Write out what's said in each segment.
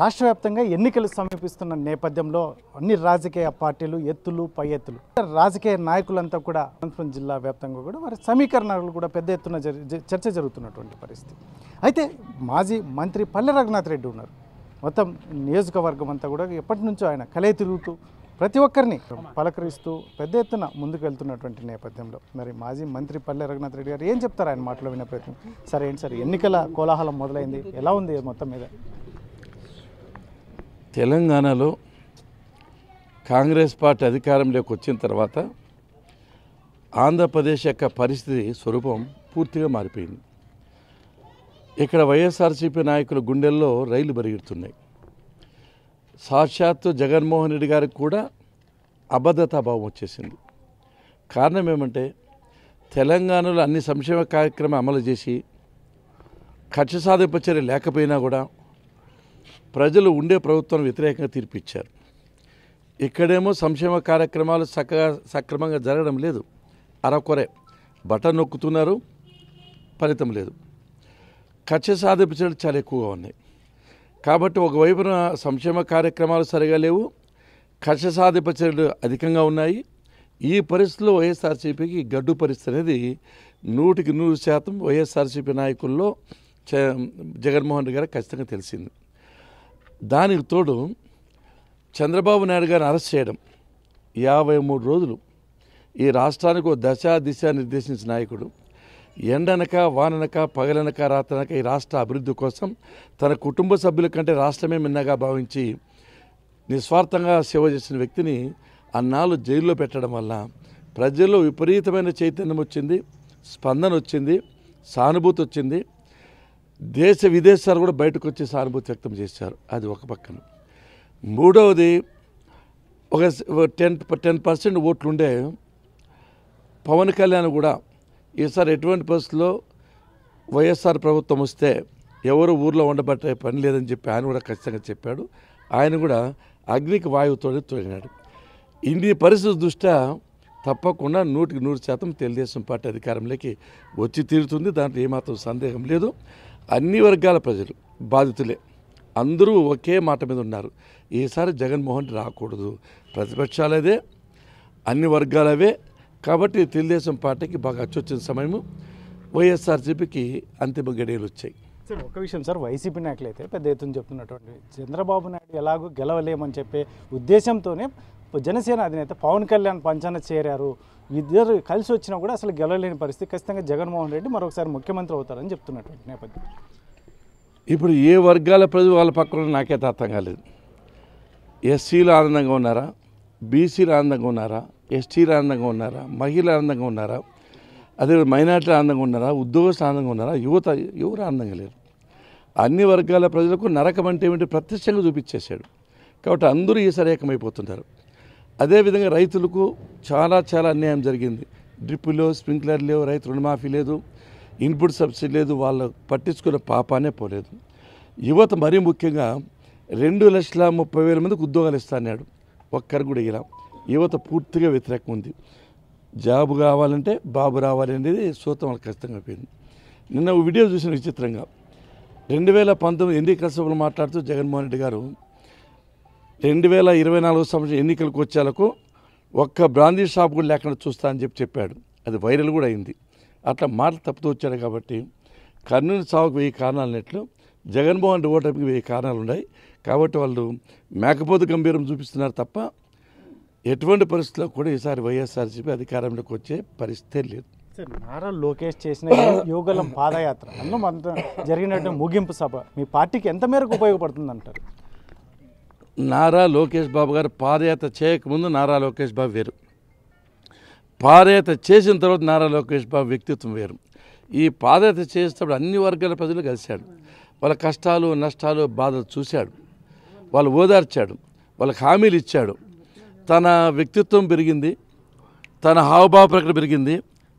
రాష్ట్ర వ్యాప్తంగా ఎన్నికలు సమీపిస్తున్న నేపథ్యంలో అన్ని రాజకీయ పార్టీలు ఎత్తులు పై ఎత్తులు రాజకీయ నాయకులంతా కూడా అనంతపురం జిల్లా వ్యాప్తంగా కూడా వారి సమీకరణలు కూడా పెద్ద ఎత్తున చర్చ జరుగుతున్నటువంటి పరిస్థితి. అయితే మాజీ మంత్రి పల్లె రఘునాథ్ రెడ్డి ఉన్నారు. మొత్తం నియోజకవర్గం అంతా కూడా ఎప్పటి నుంచో ఆయన కలే తిరుగుతూ ప్రతి ఒక్కరిని పలకరిస్తూ పెద్ద ఎత్తున ముందుకు వెళ్తున్నటువంటి నేపథ్యంలో మరి మాజీ మంత్రి పల్లె రఘునాథ్ రెడ్డి గారు ఏం చెప్తారు ఆయన మాటలో వినే ప్రయత్నం. సరే ఏంటి సార్, ఎన్నికల కోలాహలం మొదలైంది, ఎలా ఉంది మొత్తం మీద? తెలంగాణలో కాంగ్రెస్ పార్టీ అధికారంలోకి వచ్చిన తర్వాత ఆంధ్రప్రదేశ్ యొక్క పరిస్థితి స్వరూపం పూర్తిగా మారిపోయింది. ఇక్కడ వైఎస్ఆర్సీపీ నాయకుల గుండెల్లో రైలు పరిగెడుతున్నాయి. సాక్షాత్తు జగన్మోహన్ రెడ్డి గారికి కూడా అభద్రతాభావం వచ్చేసింది. కారణం ఏమంటే తెలంగాణలో అన్ని సంక్షేమ కార్యక్రమం అమలు చేసి కక్ష సాధింపు చర్య లేకపోయినా కూడా ప్రజలు ఉండే ప్రభుత్వం వ్యతిరేకంగా తీర్పిచ్చారు. ఇక్కడేమో సంక్షేమ కార్యక్రమాలు సక్రమంగా జరగడం లేదు, అరకొరే బటన్ నొక్కుతున్నారు, ఫలితం లేదు. కక్ష సాధింపు చర్యలు చాలా ఎక్కువగా ఉన్నాయి. కాబట్టి ఒకవైపున సంక్షేమ కార్యక్రమాలు సరిగా లేవు, కక్ష సాధింపు చర్యలు అధికంగా ఉన్నాయి. ఈ పరిస్థితిలో వైఎస్ఆర్సీపీకి గడ్డు పరిస్థితి అనేది 100% వైఎస్ఆర్సీపీ నాయకుల్లో జగన్మోహన్ రెడ్డి గారు ఖచ్చితంగా తెలిసింది. దానికి తోడు చంద్రబాబు నాయుడు గారిని అరెస్ట్ చేయడం, 53 రోజులు ఈ రాష్ట్రానికి ఒక దిశ నిర్దేశించిన నాయకుడు ఎండనక వాననక పగలనక రాత్రనక ఈ రాష్ట్ర అభివృద్ధి కోసం తన కుటుంబ సభ్యుల కంటే రాష్ట్రమే మిన్నగా భావించి నిస్వార్థంగా సేవ చేసిన వ్యక్తిని అన్నాళ్ళు జైల్లో పెట్టడం వల్ల ప్రజల్లో విపరీతమైన చైతన్యం వచ్చింది, స్పందన వచ్చింది, సానుభూతి వచ్చింది. దేశ విదేశాలు కూడా బయటకు వచ్చి సానుభూతి వ్యక్తం చేశారు. అది ఒక పక్కన. మూడవది, ఒక 10% ఓట్లుండే పవన్ కళ్యాణ్ కూడా ఈసారి ఎటువంటి పరిస్థితుల్లో వైఎస్ఆర్ ప్రభుత్వం వస్తే ఎవరు ఊర్లో ఉండబట్టే పని లేదని చెప్పి ఆయన కూడా ఖచ్చితంగా చెప్పాడు. ఆయన కూడా అగ్నికి వాయువుతో తోడినాడు. ఇన్ని పరిస్థితి దృష్ట్యా తప్పకుండా 100% తెలుగుదేశం పార్టీ అధికారంలోకి వచ్చి తీరుతుంది. దాంట్లో ఏమాత్రం సందేహం లేదు. అన్ని వర్గాల ప్రజలు బాధితులే, అందరూ ఒకే మాట మీద ఉన్నారు. ఈసారి జగన్మోహన్ రాకూడదు, ప్రతిపక్షాలదే, అన్ని వర్గాలవే. కాబట్టి తెలుగుదేశం పార్టీకి బాగా అచ్చొచ్చిన సమయము, వైఎస్ఆర్సీపీకి అంతిమ గడియలు వచ్చాయి. సార్ ఒక విషయం సార్, వైసీపీ నాయకులు అయితే పెద్ద ఎత్తున చెప్తున్నటువంటి చంద్రబాబు నాయుడు ఎలాగో గెలవలేమని చెప్పే ఉద్దేశంతోనే జనసేన అధినేత పవన్ కళ్యాణ్ పంచాన చేరారు. ఇద్దరు కలిసి వచ్చినా కూడా అసలు గెలవలేని పరిస్థితి. ఖచ్చితంగా జగన్మోహన్ రెడ్డి మరొకసారి ముఖ్యమంత్రి అవుతారని చెప్తున్నటువంటి నేపథ్యం. ఇప్పుడు ఏ వర్గాల ప్రజలు వాళ్ళ పక్కన నాకైతే అర్థం కాలేదు. ఎస్సీలు ఆనందంగా ఉన్నారా, బీసీలు ఆనందంగా ఉన్నారా, ఎస్టీలు ఆనందంగా ఉన్నారా, మహిళలు ఆనందంగా ఉన్నారా, అదే మైనార్టీలు ఆనందంగా ఉన్నారా, ఉద్యోగస్తులు ఆనందంగా ఉన్నారా, యువత ఎవరు ఆనందంగా లేరు. అన్ని వర్గాల ప్రజలకు నరకం అంటే ఏమిటి ప్రత్యక్షంగా చూపించేశాడు. కాబట్టి అందరూ ఈసారి ఏకమైపోతున్నారు. అదేవిధంగా రైతులకు చాలా అన్యాయం జరిగింది. డ్రిప్పులు, స్ప్రింక్లర్ లేవు, రైతు రుణమాఫీ లేదు, ఇన్పుట్ సబ్సిడీ లేదు, వాళ్ళు పట్టించుకున్న పాపానే పోలేదు. యువత మరీ ముఖ్యంగా 2,30,000 మందికి ఉద్యోగాలు ఇస్తా అన్నాడు, ఒక్కరు కూడా ఇలా. యువత పూర్తిగా వ్యతిరేకం ఉంది. జాబు కావాలంటే బాబు రావాలి అనేది సూత్రం వాళ్ళకి ఖచ్చితంగా అయిపోయింది. నిన్న వీడియో చూసిన విచిత్రంగా 2019 ఎన్నికల సభలో మాట్లాడుతూ జగన్మోహన్ రెడ్డి గారు 2024 సంవత్సరం ఎన్నికలకు వచ్చేలకు ఒక్క బ్రాందీ షాప్ కూడా లేకుండా చూస్తా అని చెప్పాడు. అది వైరల్ కూడా అయింది. అట్లా మాటలు తప్పుతూ వచ్చాడు. కాబట్టి కర్నూలు సాగుకు 1000 కారణాలు అన్నట్లు జగన్మోహన్ రెడ్డి ఓటమికి 1000 కారణాలు ఉన్నాయి. కాబట్టి వాళ్ళు మేకపోతు గంభీరం చూపిస్తున్నారు తప్ప ఎటువంటి పరిస్థితుల్లో కూడా ఈసారి వైఎస్ఆర్సీపీ అధికారంలోకి వచ్చే పరిస్థితే లేదు. సార్ నారా లోకేష్ చేసిన యువగలం పాదయాత్ర అందులో జరిగినట్టు ముగింపు సభ మీ పార్టీకి ఎంత మేరకు ఉపయోగపడుతుంది అంటారు? నారా లోకేష్ బాబు గారు పాదయాత్ర చేయకముందు నారా లోకేష్ బాబు వేరు, పాదయాత్ర చేసిన తర్వాత నారా లోకేష్ బాబు వ్యక్తిత్వం వేరు. ఈ పాదయాత్ర చేసేటప్పుడు అన్ని వర్గాల ప్రజలు కలిశాడు. వాళ్ళ కష్టాలు నష్టాలు బాధలు చూశాడు, వాళ్ళు ఓదార్చాడు, వాళ్ళకి హామీలు ఇచ్చాడు. తన వ్యక్తిత్వం పెరిగింది, తన హావభావ ప్రకటన పెరిగింది,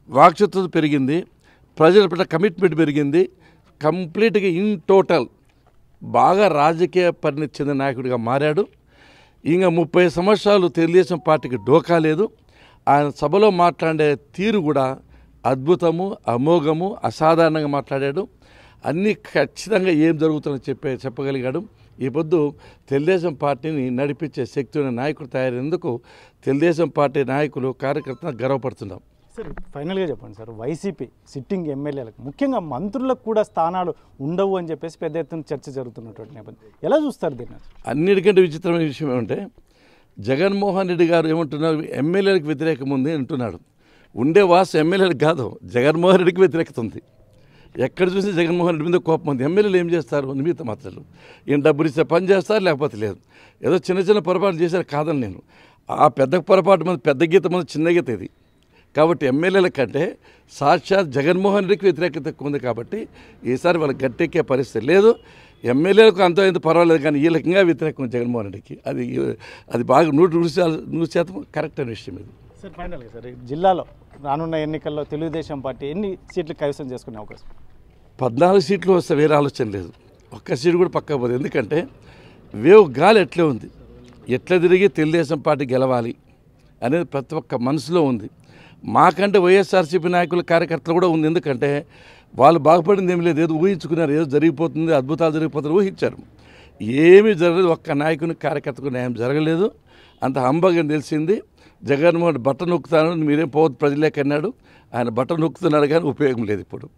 వాక్శుద్ధత పెరిగింది, ప్రజల పట్ల కమిట్మెంట్ పెరిగింది. కంప్లీట్గా ఇన్ టోటల్ బాగా రాజకీయ పరిణతి చెందిన నాయకుడిగా మారాడు. ఇంకా 30 సంవత్సరాలు తెలుగుదేశం పార్టీకి డోకా లేదు. ఆయన సభలో మాట్లాడే తీరు కూడా అద్భుతము, అమోఘము, అసాధారణంగా మాట్లాడాడు. అన్నీ ఖచ్చితంగా ఏం జరుగుతుందని చెప్పగలిగాడు. ఈ పొద్దు తెలుగుదేశం పార్టీని నడిపించే శక్తి ఉన్న నాయకుడు తయారైనందుకు తెలుగుదేశం పార్టీ నాయకులు కార్యకర్తలు గర్వపడుతున్నాం. సార్ ఫైనల్గా చెప్పండి సార్, వైసీపీ సిట్టింగ్ ఎమ్మెల్యేలకు ముఖ్యంగా మంత్రులకు కూడా స్థానాలు ఉండవు అని చెప్పేసి పెద్ద ఎత్తున చర్చ జరుగుతున్నటువంటి నేపథ్యం ఎలా చూస్తారు దీన్ని? అన్నిటికంటే విచిత్రమైన విషయం ఏమంటే జగన్మోహన్ రెడ్డి గారు ఏమంటున్నారు, ఎమ్మెల్యేలకు వ్యతిరేకం ఉంది అంటున్నాడు. ఉండే వాసు ఎమ్మెల్యేలకు కాదు, జగన్మోహన్ రెడ్డికి వ్యతిరేకత ఉంది. ఎక్కడ చూసి జగన్మోహన్ రెడ్డి మీద కోపం ఉంది. ఎమ్మెల్యేలు ఏం చేస్తారు? నిమిత్త మాత్రాలు ఈయన డబ్బులు ఇస్తే పని చేస్తారు, లేకపోతే లేదు. ఏదో చిన్న చిన్న పొరపాటు చేశారు కాదని నేను. ఆ పెద్ద పొరపాటు మంది పెద్ద గీత మంది చిన్న గీత ఇది. కాబట్టి ఎమ్మెల్యేల కంటే సాక్షాత్ జగన్మోహన్ రెడ్డికి వ్యతిరేకత ఎక్కువ ఉంది. కాబట్టి ఈసారి వాళ్ళకి గట్టెక్కే పరిస్థితి లేదు. ఎమ్మెల్యేలకు అంత ఎంత పర్వాలేదు, కానీ వీళ్ళకి ఇంకా వ్యతిరేకం జగన్మోహన్ రెడ్డికి. అది బాగా 100% కరెక్ట్ అనే విషయం ఇది. సార్ ఫైనల్గా సార్, జిల్లాలో రానున్న ఎన్నికల్లో తెలుగుదేశం పార్టీ ఎన్ని సీట్లు కైవసం చేసుకునే అవకాశం? 14 సీట్లు వస్తే వేరే ఆలోచన లేదు. ఒక్క సీటు కూడా పక్కా పోదు. ఎందుకంటే వేవ్ గాలి ఎట్లే ఉంది, ఎట్లా తిరిగి తెలుగుదేశం పార్టీ గెలవాలి అనేది ప్రతి ఒక్క మనసులో ఉంది. మాకంటే వైఎస్ఆర్సీపీ నాయకుల కార్యకర్తలు కూడా ఉంది. ఎందుకంటే వాళ్ళు బాగుపడింది ఏమి లేదు, ఏదో ఊహించుకున్నారు, ఏదో జరిగిపోతుంది, అద్భుతాలు జరిగిపోతుంది ఊహించారు. ఏమీ జరగలేదు. ఒక్క నాయకుని కార్యకర్తకు న్యాయం జరగలేదు. అంత హంబగా తెలిసింది. జగన్మోహన్ బట్ట నొక్కుతాను, మీరేం పోవద్దు ప్రజలేక అన్నాడు. ఆయన బట్ట నొక్కుతున్నాడు కానీ ఉపయోగం లేదు. ఇప్పుడు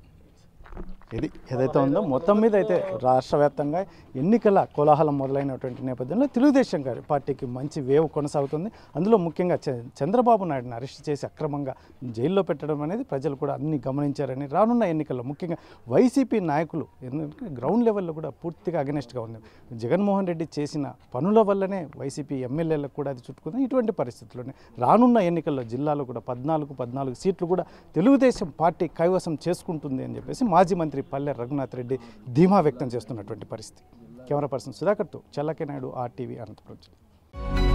ఇది ఏదైతే ఉందో మొత్తం మీద అయితే రాష్ట్ర వ్యాప్తంగా ఎన్నికల కోలాహలం మొదలైనటువంటి నేపథ్యంలో తెలుగుదేశం పార్టీకి మంచి వేవ్ కొనసాగుతుంది. అందులో ముఖ్యంగా చంద్రబాబు నాయుడుని అరెస్ట్ చేసి అక్రమంగా జైల్లో పెట్టడం అనేది ప్రజలు కూడా అన్ని గమనించారని, రానున్న ఎన్నికల్లో ముఖ్యంగా వైసీపీ నాయకులు ఎందుకంటే గ్రౌండ్ లెవెల్లో కూడా పూర్తిగా అగెనెస్ట్గా ఉంది. జగన్మోహన్ రెడ్డి చేసిన పనుల వల్లనే వైసీపీ ఎమ్మెల్యేలకు కూడా అది చుట్టుకుంది. ఇటువంటి పరిస్థితుల్లోనే రానున్న ఎన్నికల్లో జిల్లాలో కూడా 14 సీట్లు కూడా తెలుగుదేశం పార్టీ కైవసం చేసుకుంటుంది అని చెప్పేసి మాజీ మంత్రి పల్లె రఘునాథ్ రెడ్డి ధీమా వ్యక్తం చేస్తున్నటువంటి పరిస్థితి. కెమెరా పర్సన్ సుధాకర్తో చల్లకే నాయుడు, RTV, అనంతపురం.